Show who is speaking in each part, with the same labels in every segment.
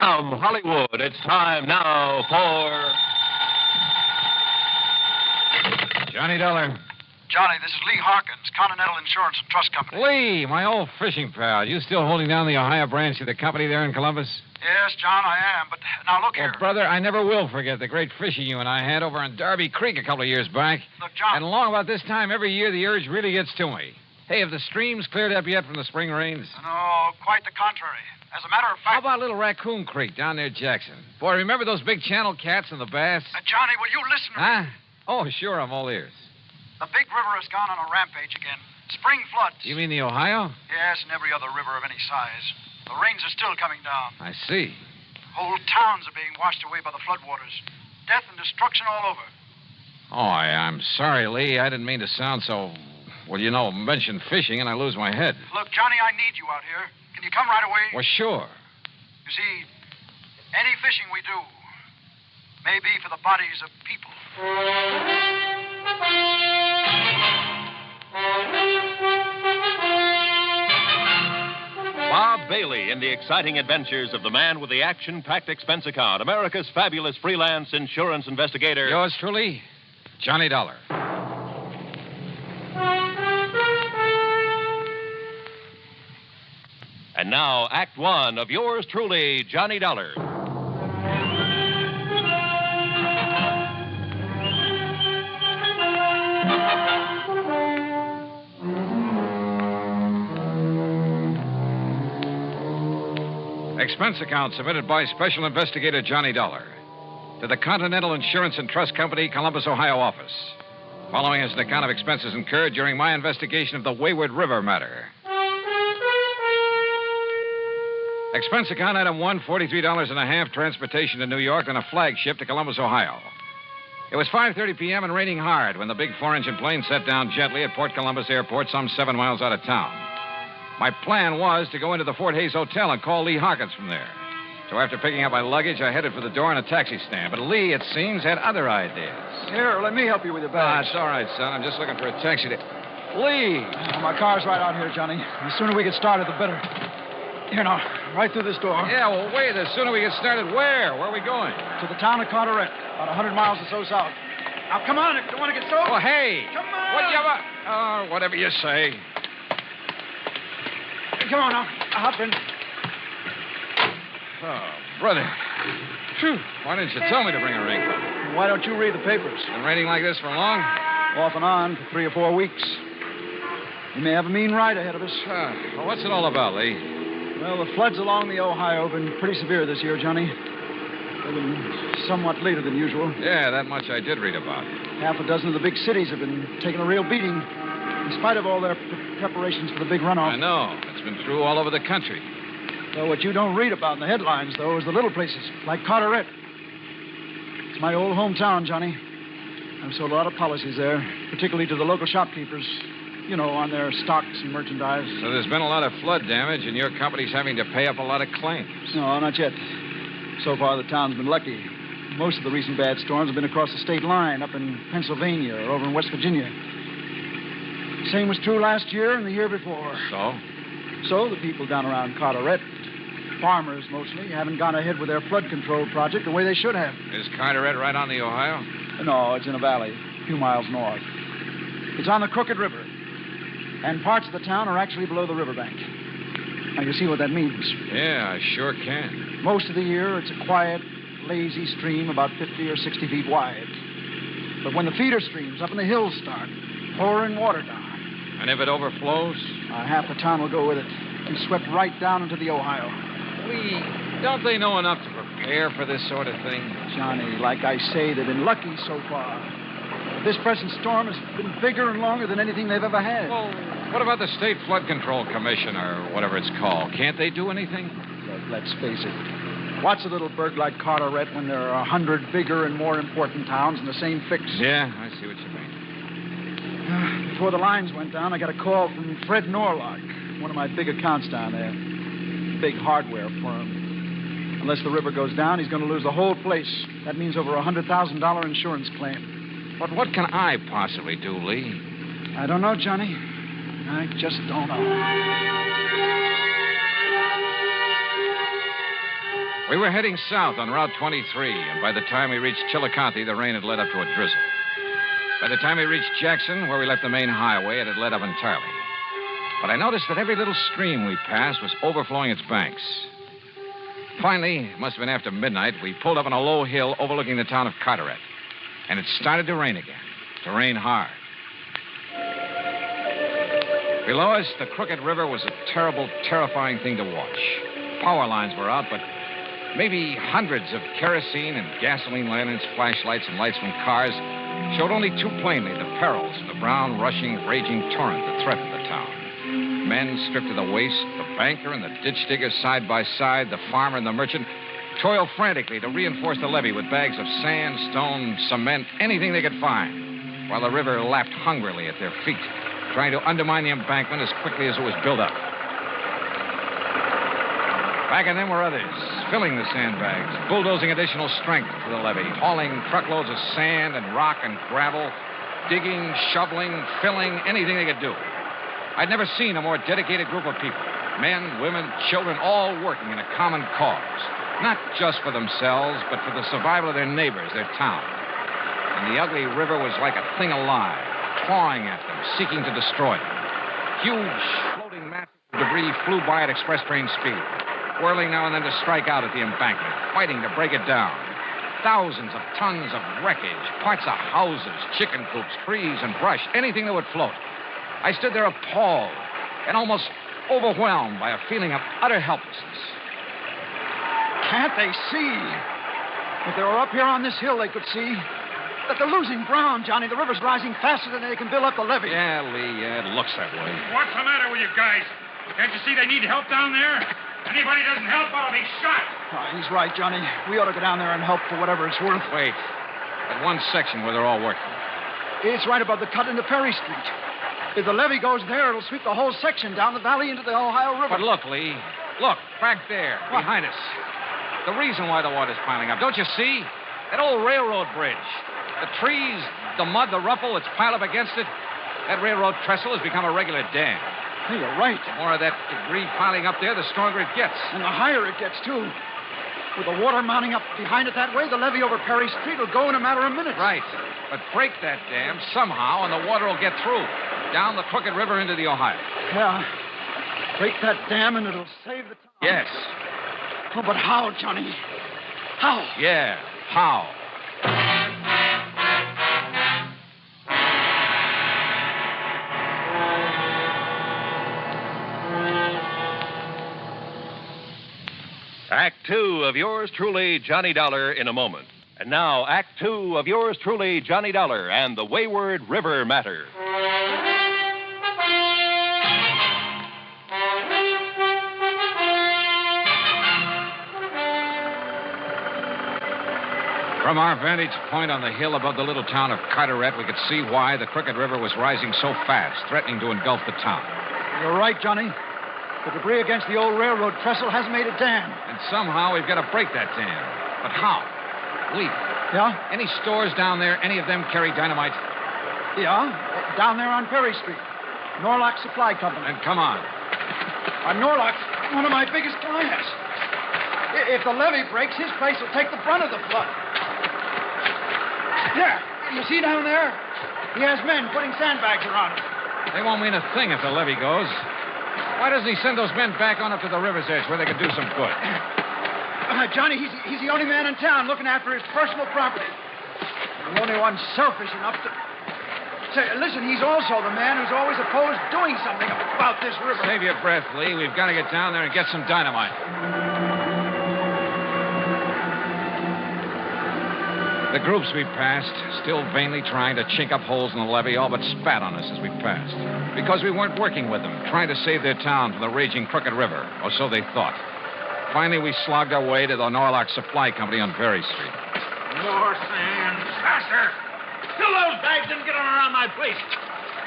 Speaker 1: From Hollywood, it's time now for...
Speaker 2: Johnny Dollar.
Speaker 3: Johnny, this is Lee Harkins, Continental Insurance and Trust Company.
Speaker 2: Lee, my old fishing pal. You still holding down the Ohio branch of the company there in Columbus?
Speaker 3: Yes, John, I am. But now look here.
Speaker 2: Well, brother, I never will forget the great fishing you and I had over on Darby Creek a couple of years back.
Speaker 3: Look, John.
Speaker 2: And along about this time every year, the urge really gets to me. Hey, have the streams cleared up yet from the spring rains?
Speaker 3: No, quite the contrary. As a matter of
Speaker 2: How
Speaker 3: fact...
Speaker 2: about Little Raccoon Creek down near Jackson? Boy, remember those big channel cats and the bass?
Speaker 3: Johnny, will you listen to me?
Speaker 2: Huh? Oh, sure, I'm all ears.
Speaker 3: The big river has gone on a rampage again. Spring floods.
Speaker 2: You mean the Ohio?
Speaker 3: Yes, and every other river of any size. The rains are still coming down.
Speaker 2: I see.
Speaker 3: Whole towns are being washed away by the floodwaters. Death and destruction all over.
Speaker 2: Oh, I'm sorry, Lee. I didn't mean to sound so... Well, you know, mention fishing and I lose my head.
Speaker 3: Look, Johnny, I need you out here. Can you come right away?
Speaker 2: Well, sure.
Speaker 3: You see, any fishing we do may be for the bodies of people.
Speaker 1: Bob Bailey in the exciting adventures of the man with the action-packed expense account, America's fabulous freelance insurance investigator.
Speaker 2: Yours truly, Johnny Dollar.
Speaker 1: And now, Act One of yours truly, Johnny Dollar.
Speaker 2: Expense account submitted by Special Investigator Johnny Dollar to the Continental Insurance and Trust Company, Columbus, Ohio office. Following is an account of expenses incurred during my investigation of the Wayward River matter. Expense account item 1, $43.50, transportation to New York, and a flagship to Columbus, Ohio. It was 5:30 p.m. and raining hard when the big four-engine plane set down gently at Port Columbus Airport, some 7 miles out of town. My plan was to go into the Fort Hayes Hotel and call Lee Harkins from there. So after picking up my luggage, I headed for the door in a taxi stand. But Lee, it seems, had other ideas.
Speaker 3: Here, let me help you with your
Speaker 2: Ah,
Speaker 3: bags.
Speaker 2: it's all right, son. I'm just looking for a taxi to... Lee!
Speaker 3: My car's right out here, Johnny. The sooner we get started, the better. Here now, right through this door.
Speaker 2: Yeah, well, wait. The sooner we get started, where? Where are we going?
Speaker 3: To the town of Carteret, about 100 miles or so south. Now, come on, if you want to get soaked.
Speaker 2: Oh, hey!
Speaker 3: Come on!
Speaker 2: Whatever you say.
Speaker 3: Come on now, hop in.
Speaker 2: Oh, brother. Phew. Why didn't you tell me to bring a raincoat?
Speaker 3: Why don't you read the papers?
Speaker 2: Been raining like this for long?
Speaker 3: Off and on for 3 or 4 weeks. We may have a mean ride ahead of us.
Speaker 2: Well, what's it all about, Lee?
Speaker 3: Well, the floods along the Ohio have been pretty severe this year, Johnny. They've been somewhat later than usual.
Speaker 2: Yeah, that much I did read about.
Speaker 3: Half a dozen of the big cities have been taking a real beating, in spite of all their preparations for the big runoff.
Speaker 2: I know. It's been through all over the country.
Speaker 3: So what you don't read about in the headlines, though, is the little places, like Carteret. It's my old hometown, Johnny. I've sold a lot of policies there, particularly to the local shopkeepers, you know, on their stocks and merchandise.
Speaker 2: So there's been a lot of flood damage, and your company's having to pay up a lot of claims.
Speaker 3: No, not yet. So far, the town's been lucky. Most of the recent bad storms have been across the state line, up in Pennsylvania or over in West Virginia. Same was true last year and the year before.
Speaker 2: So?
Speaker 3: So the people down around Carteret, farmers mostly, haven't gone ahead with their flood control project the way they should have.
Speaker 2: Is Carteret right on the Ohio?
Speaker 3: No, it's in a valley, a few miles north. It's on the Crooked River, and parts of the town are actually below the riverbank. Now, you see what that means.
Speaker 2: Yeah, I sure can.
Speaker 3: Most of the year, it's a quiet, lazy stream about 50 or 60 feet wide. But when the feeder streams up in the hills start pouring water down...
Speaker 2: And if it overflows?
Speaker 3: Half the town will go with it and swept right down into the Ohio.
Speaker 2: Lee, don't they know enough to prepare for this sort of thing?
Speaker 3: Johnny, like I say, they've been lucky so far. This present storm has been bigger and longer than anything they've ever had.
Speaker 2: Well, what about the State Flood Control Commission, or whatever it's called? Can't they do anything?
Speaker 3: Let's face it. What's a little burg like Carteret when there are 100 bigger and more important towns in the same fix?
Speaker 2: Yeah, I see what you mean.
Speaker 3: Before the lines went down, I got a call from Fred Norlock, one of my big accounts down there. Big hardware firm. Unless the river goes down, he's going to lose the whole place. That means over a $100,000 insurance claim.
Speaker 2: But what can I possibly do, Lee?
Speaker 3: I don't know, Johnny. I just don't know.
Speaker 2: We were heading south on Route 23, and by the time we reached Chillicothe, the rain had led up to a drizzle. By the time we reached Jackson, where we left the main highway, it had let up entirely. But I noticed that every little stream we passed was overflowing its banks. Finally, it must have been after midnight, we pulled up on a low hill overlooking the town of Carteret. And it started to rain again, to rain hard. Below us, the crooked river was a terrible, terrifying thing to watch. Power lines were out, but maybe hundreds of kerosene and gasoline lanterns, flashlights, and lights from cars showed only too plainly the perils of the brown, rushing, raging torrent that threatened the town. Men stripped to the waist, the banker and the ditch digger side by side, the farmer and the merchant, toiled frantically to reinforce the levee with bags of sand, stone, cement, anything they could find, while the river lapped hungrily at their feet, trying to undermine the embankment as quickly as it was built up. Back of them were others, filling the sandbags, bulldozing additional strength to the levee, hauling truckloads of sand and rock and gravel, digging, shoveling, filling, anything they could do. I'd never seen a more dedicated group of people, men, women, children, all working in a common cause, not just for themselves, but for the survival of their neighbors, their town. And the ugly river was like a thing alive, clawing at them, seeking to destroy them. Huge, floating masses of debris flew by at express train speed, whirling now and then to strike out at the embankment, fighting to break it down. Thousands of tons of wreckage, parts of houses, chicken coops, trees, and brush, anything that would float. I stood there appalled and almost overwhelmed by a feeling of utter helplessness.
Speaker 3: Can't they see? If they were up here on this hill, they could see that they're losing ground, Johnny. The river's rising faster than they can build up the levee.
Speaker 2: Yeah, Lee, yeah, it looks that way.
Speaker 4: What's the matter with you guys? Can't you see they need help down there? Anybody doesn't help, I'll be shot.
Speaker 3: Oh, he's right, Johnny. We ought to go down there and help for whatever it's worth.
Speaker 2: Wait. That one section where they're all working.
Speaker 3: It's right above the cut into Perry Street. If the levee goes there, it'll sweep the whole section down the valley into the Ohio River.
Speaker 2: But look, Lee. Look, back there, behind us. The reason why the water's piling up, don't you see? That old railroad bridge. The trees, the mud, the ruffle that's piled up against it. That railroad trestle has become a regular dam.
Speaker 3: Hey, you're right.
Speaker 2: The more of that debris piling up there, the stronger it gets.
Speaker 3: And the higher it gets, too. With the water mounting up behind it that way, the levee over Perry Street will go in a matter of minutes.
Speaker 2: Right. But break that dam somehow, and the water will get through. Down the crooked river into the Ohio.
Speaker 3: Yeah. Break that dam, and it'll save the town.
Speaker 2: Yes.
Speaker 3: Oh, but how, Johnny? How?
Speaker 2: Yeah, how?
Speaker 1: Act two of yours truly, Johnny Dollar, in a moment. And now, Act two of yours truly, Johnny Dollar, and the Wayward River Matter.
Speaker 2: From our vantage point on the hill above the little town of Carteret, we could see why the crooked river was rising so fast, threatening to engulf the town.
Speaker 3: You're right, Johnny. The debris against the old railroad trestle has made a dam.
Speaker 2: And somehow we've got to break that dam. But how? Lee.
Speaker 3: Yeah?
Speaker 2: Any stores down there, any of them carry dynamite?
Speaker 3: Yeah, down there on Perry Street. Norlock Supply Company.
Speaker 2: Then come on.
Speaker 3: Norlock's one of my biggest clients. If the levee breaks, his place will take the brunt of the flood. There, you see down there? He has men putting sandbags around it.
Speaker 2: They won't mean a thing if the levee goes. Why doesn't he send those men back on up to the river's edge where they could do some good?
Speaker 3: Johnny, he's the only man in town looking after his personal property. The only one selfish enough to... Say, listen, he's also the man who's always opposed doing something about this river.
Speaker 2: Save your breath, Lee. We've got to get down there and get some dynamite. The groups we passed, still vainly trying to chink up holes in the levee, all but spat on us as we passed. Because we weren't working with them, trying to save their town from the raging crooked river, or so they thought. Finally, we slogged our way to the Norlock Supply Company on Perry Street.
Speaker 4: More sand. Faster. Fill those bags and get them around my place.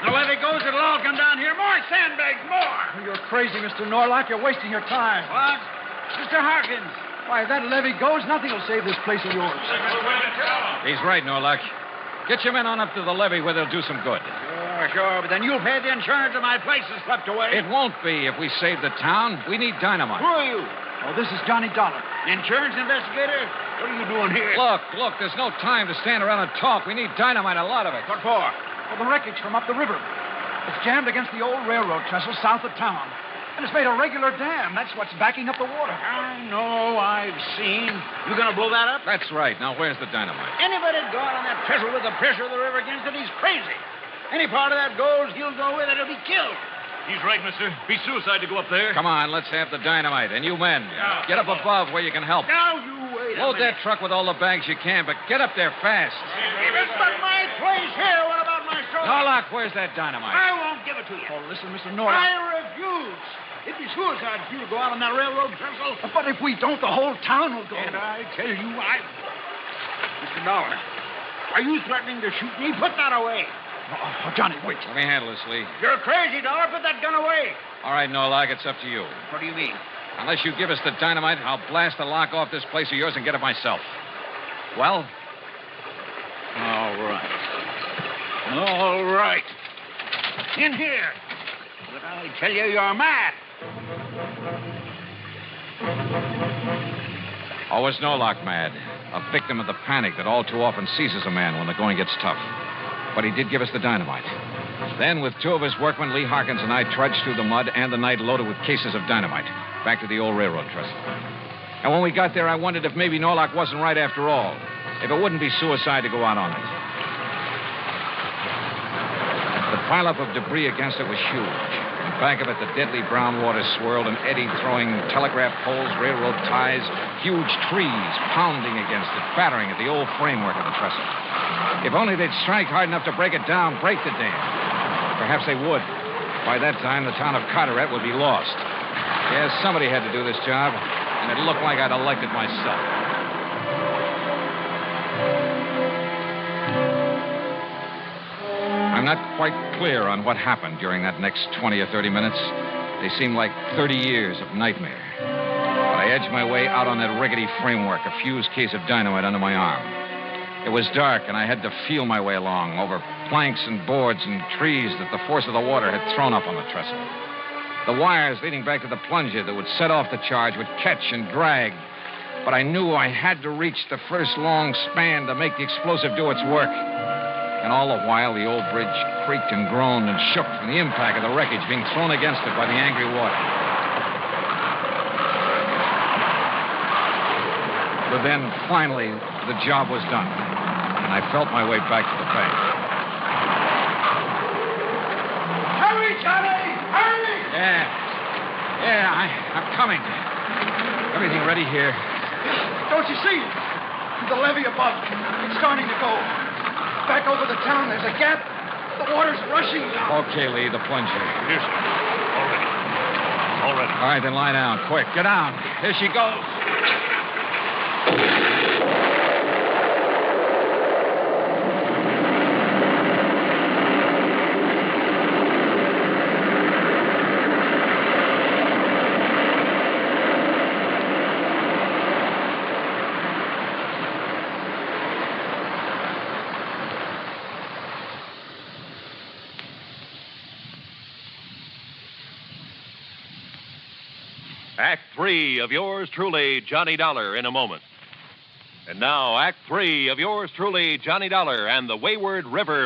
Speaker 4: The levee goes, it'll all come down here. More sandbags, more.
Speaker 3: You're crazy, Mr. Norlock. You're wasting your time.
Speaker 4: What? Mr. Harkins.
Speaker 3: Why, if that levee goes, nothing will save this place of yours.
Speaker 2: He's right, Norlock. Get your men on up to the levee where they'll do some good.
Speaker 4: Sure, but then you'll pay the insurance and my place is swept away.
Speaker 2: It won't be if we save the town. We need dynamite.
Speaker 4: Who are you?
Speaker 3: Oh, this is Johnny Dollar.
Speaker 4: Insurance investigator? What are you doing here?
Speaker 2: Look, there's no time to stand around and talk. We need dynamite, a lot of it.
Speaker 4: What for?
Speaker 3: Well, the wreckage from up the river. It's jammed against the old railroad trestle south of town. And it's made a regular dam. That's what's backing up the water.
Speaker 4: I know, I've seen. You gonna blow that up?
Speaker 2: That's right. Now, where's the dynamite?
Speaker 4: Anybody go out on that trestle with the pressure of the river against it, he's crazy. Any part of that goes, he'll go with it, he'll be killed.
Speaker 5: He's right, mister. Be suicide to go up there.
Speaker 2: Come on, let's have the dynamite. And you men, get up above where you can help.
Speaker 4: Now, you wait
Speaker 2: Load that truck with all the bags you can, but get up there fast.
Speaker 4: If it's but my place here, what about my shoulder?
Speaker 2: Norlock, where's that dynamite?
Speaker 4: I won't give it to you.
Speaker 3: Oh, listen, Mr. Norlock.
Speaker 4: I refuse. It'd be suicide for you to go out on that railroad trestle.
Speaker 3: But if we don't, the whole town will go.
Speaker 4: And I tell you, Mr. Dollar, are you threatening to shoot me? Put that away.
Speaker 3: Oh, Johnny, wait.
Speaker 2: Let me handle this, Lee.
Speaker 4: You're crazy, Dollar. Put that gun away.
Speaker 2: All right, Norlock, it's up to you.
Speaker 4: What do you mean?
Speaker 2: Unless you give us the dynamite, I'll blast the lock off this place of yours and get it myself. Well?
Speaker 4: All right. All right. In here. But I tell you, you're mad.
Speaker 2: Oh, was Norlock mad? A victim of the panic that all too often seizes a man when the going gets tough. But he did give us the dynamite. Then, with two of his workmen, Lee Harkins and I trudged through the mud and the night loaded with cases of dynamite back to the old railroad trestle. And when we got there, I wondered if maybe Norlock wasn't right after all. If it wouldn't be suicide to go out on it. The pileup of debris against it was huge. In back of it, the deadly brown water swirled and eddied, throwing telegraph poles, railroad ties, huge trees pounding against it, battering at the old framework of the trestle. If only they'd strike hard enough to break it down, break the dam. Perhaps they would. By that time, the town of Carteret would be lost. Yes, somebody had to do this job, and it looked like I'd elected myself. I'm not quite clear on what happened during that next 20 or 30 minutes. They seemed like 30 years of nightmare. But I edged my way out on that rickety framework, a fused case of dynamite under my arm. It was dark, and I had to feel my way along over planks and boards and trees that the force of the water had thrown up on the trestle. The wires leading back to the plunger that would set off the charge would catch and drag. But I knew I had to reach the first long span to make the explosive do its work. And all the while, the old bridge creaked and groaned and shook from the impact of the wreckage being thrown against it by the angry water. But then, finally, the job was done, and I felt my way back to the bank.
Speaker 3: Hurry, Johnny! Hurry!
Speaker 2: I'm coming. Everything ready here.
Speaker 3: Don't you see? The levee above. It's starting to go. Back over the town, there's a gap. The water's rushing down.
Speaker 2: Okay, Lee, the plunger.
Speaker 5: Here, sir. All ready.
Speaker 2: All right, then lie down. Quick, get down. Here she goes.
Speaker 1: Act 3 of yours truly, Johnny Dollar, in a moment. And now, Act 3 of yours truly, Johnny Dollar and the Wayward River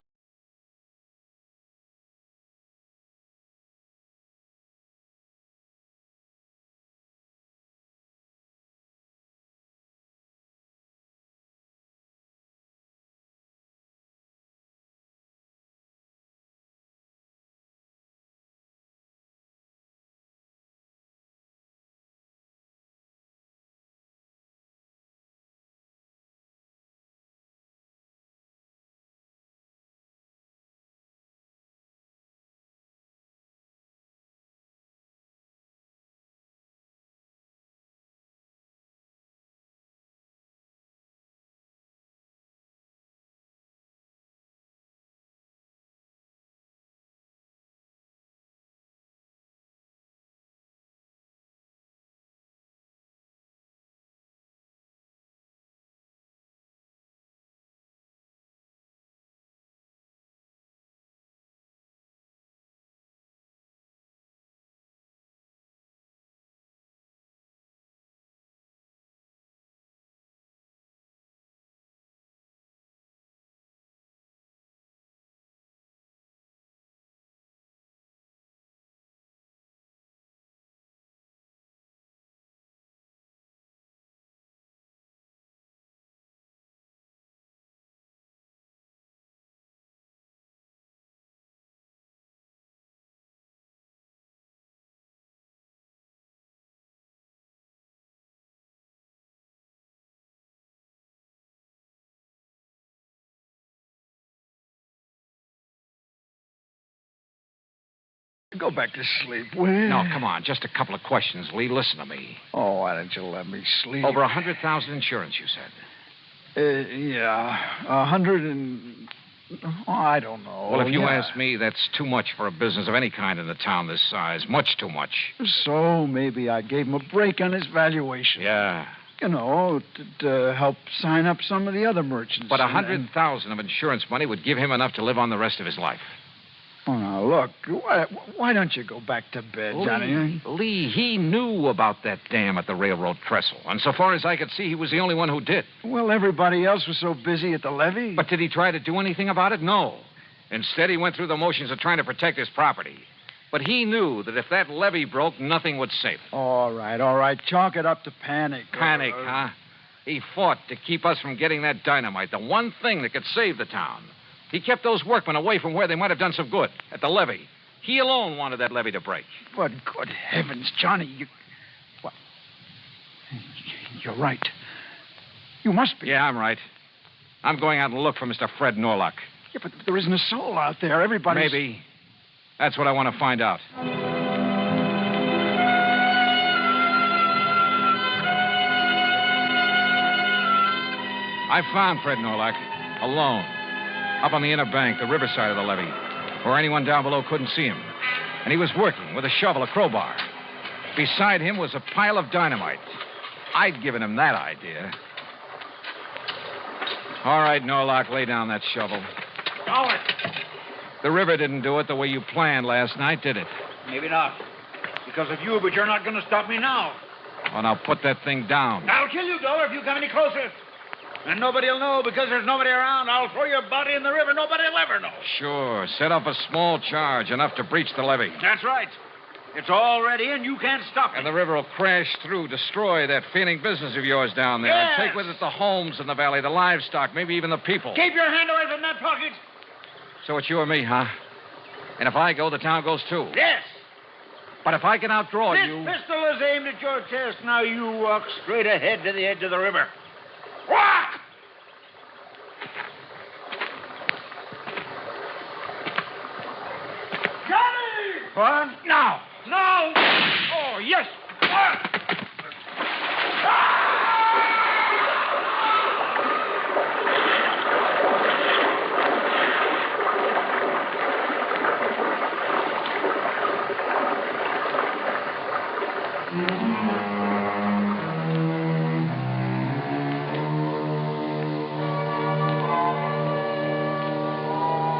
Speaker 3: Go back to sleep, will you?
Speaker 2: No, come on. Just a couple of questions, Lee. Listen to me.
Speaker 3: Oh, why don't you let me sleep?
Speaker 2: Over 100,000 insurance, you said.
Speaker 3: Yeah. 100 and... Oh, I don't know.
Speaker 2: Well, if you ask me, that's too much for a business of any kind in a town this size. Much too much.
Speaker 3: So maybe I gave him a break on his valuation.
Speaker 2: Yeah.
Speaker 3: You know, to help sign up some of the other merchants.
Speaker 2: But 100,000 of insurance money would give him enough to live on the rest of his life.
Speaker 3: Oh, now, look, why don't you go back to bed, Johnny?
Speaker 2: Lee, he knew about that dam at the railroad trestle. And so far as I could see, he was the only one who did.
Speaker 3: Well, everybody else was so busy at the levee.
Speaker 2: But did he try to do anything about it? No. Instead, he went through the motions of trying to protect his property. But he knew that if that levee broke, nothing would save it.
Speaker 3: All right. Chalk it up to panic.
Speaker 2: Panic, huh? He fought to keep us from getting that dynamite, the one thing that could save the town. He kept those workmen away from where they might have done some good, at the levee. He alone wanted that levee to break.
Speaker 3: But good heavens, Johnny, What? You're right. You must be.
Speaker 2: Yeah, I'm right. I'm going out and look for Mr. Fred Norlock.
Speaker 3: Yeah, but there isn't a soul out there. Everybody's...
Speaker 2: Maybe. That's what I want to find out. I found Fred Norlock, alone. Up on the inner bank, the riverside of the levee, where anyone down below couldn't see him. And he was working with a shovel, a crowbar. Beside him was a pile of dynamite. I'd given him that idea. All right, Norlock, lay down that shovel.
Speaker 4: Go it.
Speaker 2: The river didn't do it the way you planned last night, did it?
Speaker 4: Maybe not. Because of you, but you're not going to stop me now.
Speaker 2: Oh, now put that thing down.
Speaker 4: I'll kill you, Dollar, if you come any closer. And nobody will know because there's nobody around. I'll throw your body in the river. Nobody will ever know.
Speaker 2: Sure. Set up a small charge, enough to breach the levee.
Speaker 4: That's right. It's all ready, and you can't stop it.
Speaker 2: And the river will crash through, destroy that failing business of yours down there.
Speaker 4: Yes.
Speaker 2: And take with it the homes in the valley, the livestock, maybe even the people.
Speaker 4: Keep your hand away from that pocket.
Speaker 2: So it's you or me, huh? And if I go, the town goes too.
Speaker 4: Yes.
Speaker 2: But if I can outdraw you...
Speaker 4: This pistol is aimed at your chest. Now you walk straight ahead to the edge of the river. Walk! Johnny!
Speaker 3: What?
Speaker 4: Now! No! Oh, yes!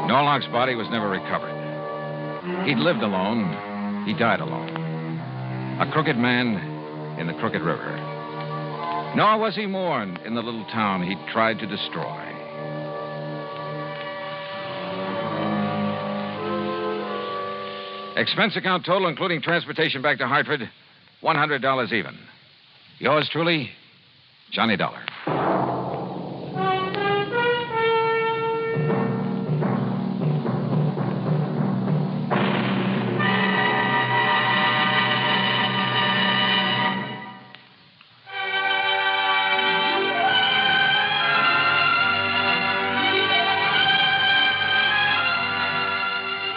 Speaker 2: Norlock's body was never recovered. He'd lived alone. He died alone. A crooked man in the crooked river. Nor was he mourned in the little town he'd tried to destroy. Expense account total, including transportation back to Hartford, $100 even. Yours truly, Johnny Dollar.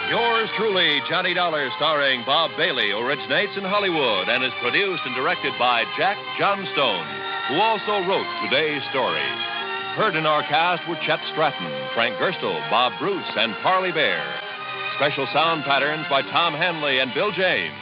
Speaker 1: Yours truly, Johnny Dollar, starring Bob Bailey, originates in Hollywood and is produced and directed by Jack Johnstone, who also wrote today's story. Heard in our cast were Chet Stratton, Frank Gerstle, Bob Bruce, and Parley Bear. Special sound patterns by Tom Hanley and Bill James.